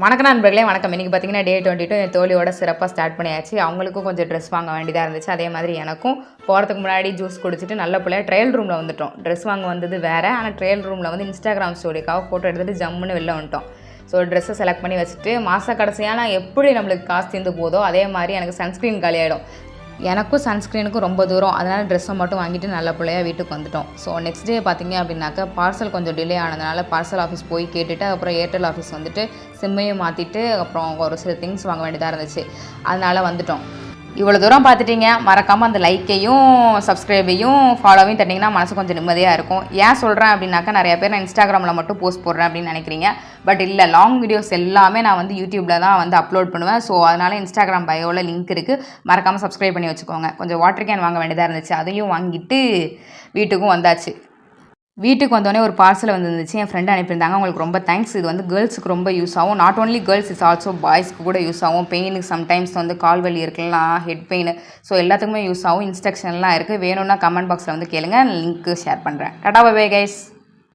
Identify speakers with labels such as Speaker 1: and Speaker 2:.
Speaker 1: வணக்கம் நண்பர்களே, வணக்கம். இன்றைக்கி பார்த்தீங்கன்னா டே 22 என் தோழியோட சிறப்பாக ஸ்டார்ட் பண்ணியாச்சு. அவங்களுக்கும் கொஞ்சம் ட்ரெஸ் வாங்க வேண்டியதாக இருந்துச்சு. அதே மாதிரி எனக்கும் போகிறதுக்கு முன்னாடி ஜூஸ் குடிச்சிட்டு நல்ல பிள்ளையா ட்ரையல் ரூமில் வந்துட்டோம். ட்ரெஸ் வாங்க வந்தது வேறு, ஆனால் ட்ரையல் ரூமில் வந்து இன்ஸ்டாகிராம் ஸ்டோரிக்காக ஃபோட்டோ எடுத்துகிட்டு ஜம்முன்னு வெளில வந்துட்டோம். ஸோ ட்ரெஸ்ஸை செலக்ட் பண்ணி வச்சுட்டு மாத கடைசியாக நான் எப்படி நம்மளுக்கு காசு தீர்ந்து போதோ அதே மாதிரி எனக்கு சன்ஸ்க்ரீன் காலியாகிடும். எனக்கும் சன்ஸ்க்ரீனுக்கும் ரொம்ப தூரம், அதனால் ட்ரெஸ்ஸை மட்டும் வாங்கிட்டு நல்ல பிள்ளையாக வீட்டுக்கு வந்துட்டோம். ஸோ நெக்ஸ்ட் டே பார்த்திங்க அப்படின்னாக்கா பார்சல் கொஞ்சம் டிலே ஆனதுனால பார்சல் ஆஃபீஸ் போய் கேட்டுட்டு அப்புறம் ஏர்டெல் ஆஃபீஸ் வந்துட்டு சிம்மையும் மாற்றிட்டு அப்புறம் ஒரு சில திங்ஸ் வாங்க வேண்டியதாக இருந்துச்சு. அதனால் வந்துட்டோம். இவ்வளோ தூரம் பார்த்துட்டிங்க, மறக்காமல் அந்த லைக்கையும் சப்ஸ்கிரைபையும் ஃபாலோவையும் தட்டிங்கன்னா மனசு கொஞ்சம் நிம்மதியாக இருக்கும். ஏன் சொல்கிறேன் அப்படின்னாக்கா நிறைய பேர் நான் இன்ஸ்டாகிராமில் மட்டும் போஸ்ட் போடுறேன் அப்படின்னு நினைக்கிறீங்க. பட் இல்லை, லாங் வீடியோஸ் எல்லாமே நான் வந்து யூடியூப்பில் தான் வந்து அப்லோட் பண்ணுவேன். ஸோ அதனால் இன்ஸ்டாகிராம் பயோவில் லிங்க் இருக்குது, மறக்காமல் சப்ஸ்கிரைப் பண்ணி வச்சுக்கோங்க. கொஞ்சம் வாட்டர் கேன் வாங்க வேண்டியதாக இருந்துச்சு, அதையும் வாங்கிட்டு வீட்டுக்கும் வந்தாச்சு. வீட்டுக்கு வந்தோடனே ஒரு பார்சல் வந்துருந்துச்சு, என் ஃப்ரெண்டு அனுப்பியிருந்தாங்க. உங்களுக்கு ரொம்ப தேங்க்ஸ். இது வந்து கேர்ள்ஸுக்கு ரொம்ப யூஸ் ஆகும். Not only girls, it's also பாய்ஸ்க்கு கூட யூஸ் ஆகும். பெயினுக்கு சம்டைம்ஸ் வந்து கால் வலி இருக்கலாம், ஹெட் பெயின், ஸோ எல்லாத்துக்குமே யூஸ் ஆகும். இன்ஸ்ட்ரக்ஷன்லாம் இருக்குது. வேணும்னா கமெண்ட் பாக்ஸில் வந்து கேளுங்க, லிங்க்கு ஷேர் பண்ணுறேன். Tata bye bye guys.